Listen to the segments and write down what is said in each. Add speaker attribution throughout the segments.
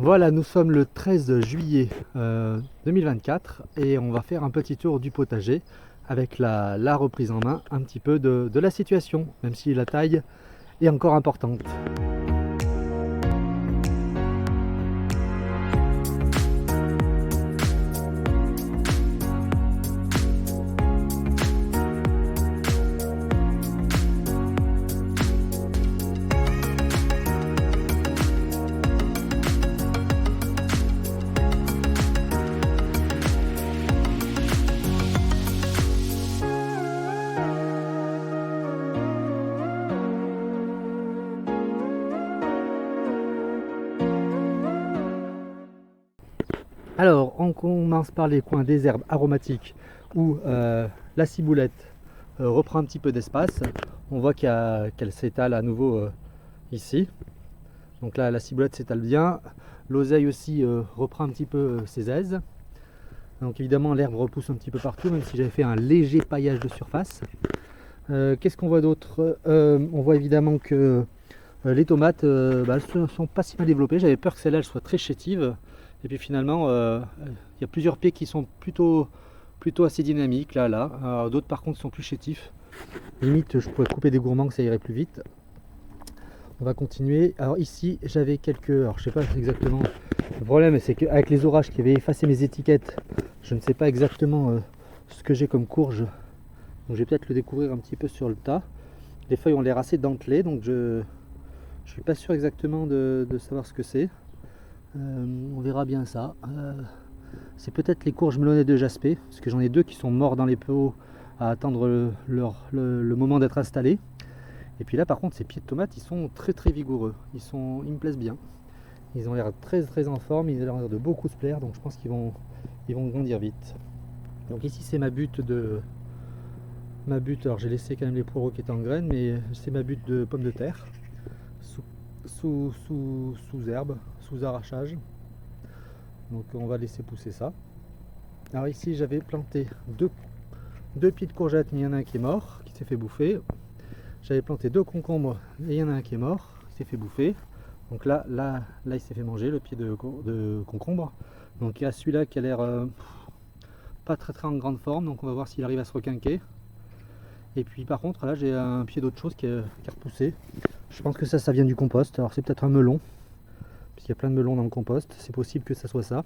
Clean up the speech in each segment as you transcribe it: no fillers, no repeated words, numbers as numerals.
Speaker 1: Voilà, nous sommes le 13 juillet 2024 et on va faire un petit tour du potager avec la reprise en main un petit peu de la situation, même si la taille est encore importante. Alors, on commence par les coins des herbes aromatiques où la ciboulette reprend un petit peu d'espace. On voit qu'elle s'étale à nouveau ici. Donc là, la ciboulette s'étale bien. L'oseille aussi reprend un petit peu ses aises. Donc évidemment, l'herbe repousse un petit peu partout, même si j'avais fait un léger paillage de surface. Qu'est-ce qu'on voit d'autre? On voit évidemment que les tomates ne sont pas si mal développées. J'avais peur que celle-là soit très chétive. Et puis finalement, il y a plusieurs pieds qui sont plutôt assez dynamiques, là. D'autres par contre sont plus chétifs. Limite, je pourrais couper des gourmands que ça irait plus vite. On va continuer. Alors ici, j'avais quelques... Alors je sais pas exactement... Le problème, c'est qu'avec les orages qui avaient effacé mes étiquettes, je ne sais pas exactement ce que j'ai comme courge. Donc je vais peut-être le découvrir un petit peu sur le tas. Les feuilles ont l'air assez dentelées, donc je suis pas sûr exactement de savoir ce que c'est. On verra bien ça. C'est peut-être les courges melonnées de Jaspé, parce que j'en ai deux qui sont morts dans les pots à attendre le moment d'être installés. Et puis là par contre ces pieds de tomates ils sont très vigoureux, ils me plaisent bien. Ils ont l'air très en forme, ils ont l'air de beaucoup se plaire, donc je pense qu'ils vont grandir vite. Donc ici c'est ma butte, alors j'ai laissé quand même les poireaux qui étaient en graines, mais c'est ma butte de pommes de terre sous herbe, sous arrachage. Donc on va laisser pousser ça. Alors ici j'avais planté deux pieds de courgettes, mais il y en a un qui est mort, qui s'est fait bouffer. J'avais planté deux concombres et il y en a un qui est mort, qui s'est fait bouffer. Donc là il s'est fait manger le pied de concombre. Donc il y a celui-là qui a l'air pas très en grande forme, donc on va voir s'il arrive à se requinquer. Et puis par contre là j'ai un pied d'autre chose qui a repoussé. Je pense que ça vient du compost. Alors c'est peut-être un melon, puisqu'il y a plein de melons dans le compost. C'est possible que ça soit ça.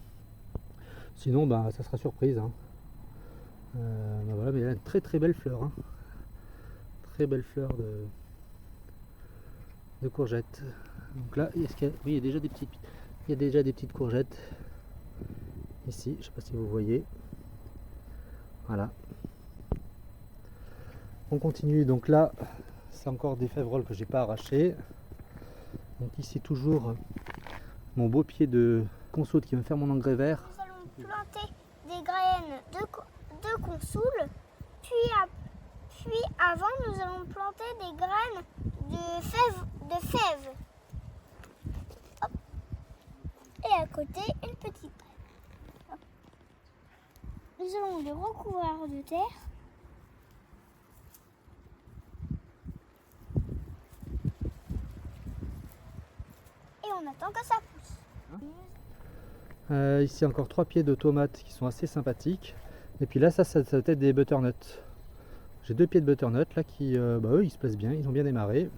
Speaker 1: Sinon ça sera surprise. Voilà, mais il y a une très belle fleur. Très belle fleur de courgettes. Donc là, oui, il y a déjà des petites courgettes ici. Je ne sais pas si vous voyez. Voilà. On continue. Donc là, c'est encore des févroles que j'ai pas arrachées. Donc ici toujours mon beau pied de consoude qui va me faire mon engrais vert.
Speaker 2: Nous allons planter des graines de consoude, puis avant nous allons planter des graines de fèves. Hop. Et à côté une petite graine. Hop. Nous allons les recouvrir de terre. Et on attend que ça pousse.
Speaker 1: Ici encore 3 pieds de tomates qui sont assez sympathiques. Et puis là ça va être des butternuts. J'ai 2 pieds de butternut là qui eux ils se plaisent bien, ils ont bien démarré.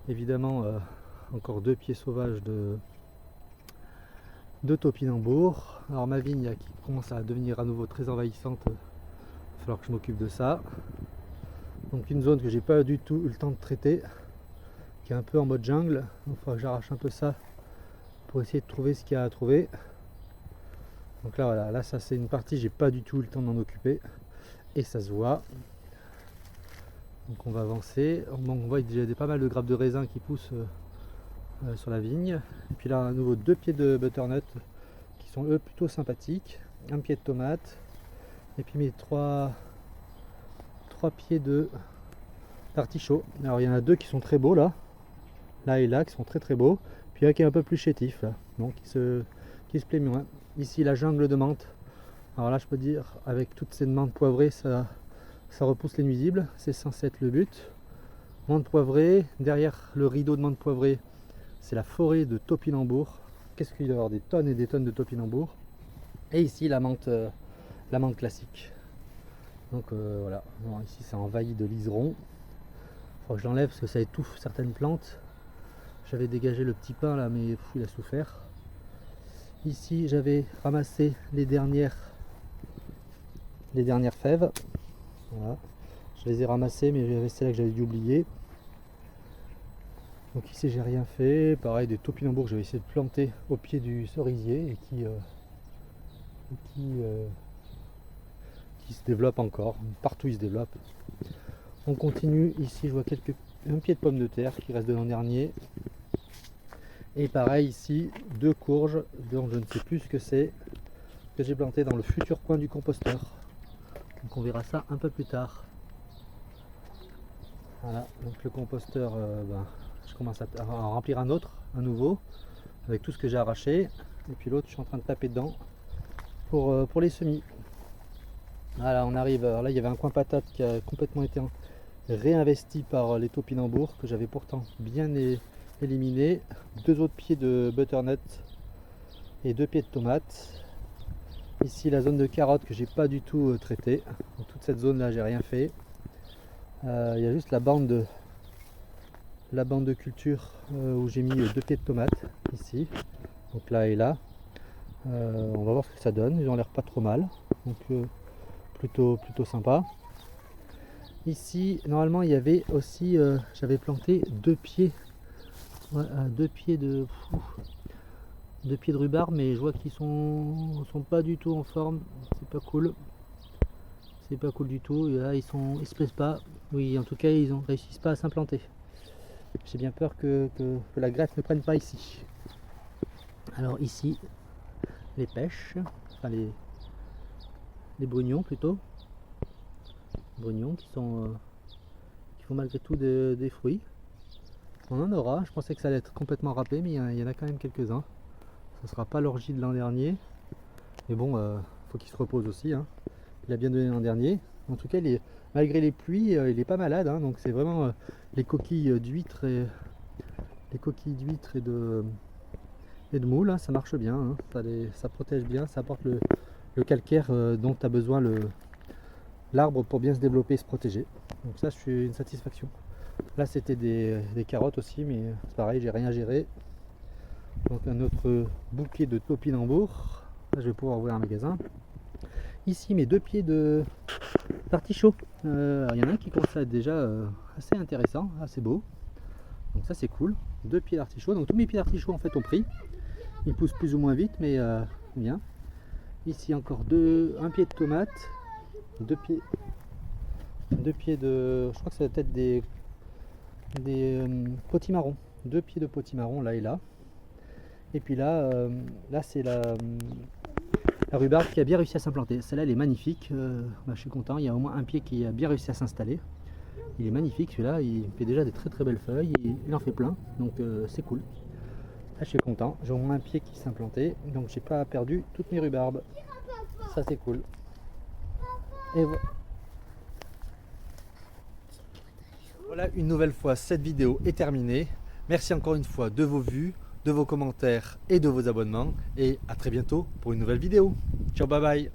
Speaker 1: Évidemment encore 2 pieds sauvages de topinambour. Alors ma vigne qui commence à devenir à nouveau très envahissante, il va falloir que je m'occupe de ça. Donc une zone que j'ai pas du tout eu le temps de traiter, qui est un peu en mode jungle. Donc il faudra que j'arrache un peu ça pour essayer de trouver ce qu'il y a à trouver. Donc là voilà, là ça c'est une partie, j'ai pas du tout eu le temps de m'en occuper et ça se voit. Donc on va avancer. On voit qu'il y a pas mal de grappes de raisin qui poussent sur la vigne. Et puis là à nouveau 2 pieds de butternut qui sont eux plutôt sympathiques. Un pied de tomate. Et puis mes 3 pieds d'artichaut. Alors il y en a 2 qui sont très beaux là et là qui sont très beaux. Puis un qui est un peu plus chétif là, donc qui se plaît moins. Ici la jungle de menthe. Alors là je peux dire avec toutes ces menthes poivrées ça repousse les nuisibles, c'est censé être le but. Menthe poivrée, derrière le rideau de menthe poivrée c'est la forêt de topinambour. qu'est-ce qu'il doit y avoir des tonnes et des tonnes de topinambour. Et ici la menthe classique. Donc voilà, bon, ici c'est envahi de liserons. Il faut que je l'enlève parce que ça étouffe certaines plantes. J'avais dégagé le petit pin là, mais il a souffert. Ici j'avais ramassé les dernières fèves. Voilà. Je les ai ramassées, mais j'avais celle-là que j'avais dû oublier. Donc ici j'ai rien fait. Pareil, des topinambours que j'avais essayé de planter au pied du cerisier et qui se développent encore. Partout ils se développent. On continue. Ici je vois un pied de pomme de terre qui reste de l'an dernier. Et pareil ici, 2 courges, dont je ne sais plus ce que c'est, que j'ai planté dans le futur coin du composteur. Donc on verra ça un peu plus tard. Voilà, donc le composteur, je commence à remplir un nouveau, avec tout ce que j'ai arraché. Et puis l'autre, je suis en train de taper dedans pour les semis. Voilà, on arrive. Alors là, il y avait un coin patate qui a complètement été réinvesti par les topinambours, que j'avais pourtant bien éliminé. 2 autres pieds de butternut et 2 pieds de tomates. Ici la zone de carottes que j'ai pas du tout traité. Donc, toute cette zone là j'ai rien fait. Il y a juste la bande de culture où j'ai mis 2 pieds de tomates ici. Donc là et là. On va voir ce que ça donne. Ils ont l'air pas trop mal. Donc plutôt sympa. Ici normalement il y avait aussi j'avais planté 2 pieds. Ouais, 2 pieds de rhubarbe, mais je vois qu'ils sont pas du tout en forme. C'est pas cool. C'est pas cool du tout. Et là ils se plaisent pas. Oui, en tout cas ils réussissent pas à s'implanter. J'ai bien peur que la greffe ne prenne pas ici. Alors ici les pêches, enfin les brugnons plutôt. Brugnons qui font malgré tout des fruits. On en aura, je pensais que ça allait être complètement râpé, mais il y en a quand même quelques-uns. Ce sera pas l'orgie de l'an dernier. Mais bon, faut qu'il se repose aussi. Hein. Il a bien donné l'an dernier. En tout cas, malgré les pluies, il est pas malade. Hein. Donc c'est vraiment les coquilles d'huîtres et de moules, hein, ça marche bien. Hein. Ça protège bien, ça apporte le calcaire dont a besoin l'arbre pour bien se développer et se protéger. Donc ça, c'est une satisfaction. Là c'était des carottes aussi, mais c'est pareil, j'ai rien géré. Donc un autre bouquet de topinambour. Là je vais pouvoir ouvrir un magasin. Ici mes 2 pieds d'artichaut. Il y en a un qui commence à être déjà assez intéressant, assez beau. Donc ça c'est cool. 2 pieds d'artichaut. Donc tous mes pieds d'artichaut en fait ont pris. Ils poussent plus ou moins vite, mais bien. Ici encore un pied de tomate. 2 pieds de. Je crois que ça va être des potimarrons. 2 pieds de potimarron là et là. Et puis là c'est la rhubarbe qui a bien réussi à s'implanter. Celle-là elle est magnifique. Je suis content. Il y a au moins un pied qui a bien réussi à s'installer. Il est magnifique celui-là. Il fait déjà des très belles feuilles. Il en fait plein. Donc c'est cool. Là je suis content. J'ai au moins un pied qui s'est implanté. Donc j'ai pas perdu toutes mes rhubarbes. Ça c'est cool. Et voilà, une nouvelle fois cette vidéo est terminée. Merci encore une fois de vos vues, de vos commentaires et de vos abonnements. Et à très bientôt pour une nouvelle vidéo. Ciao, bye bye.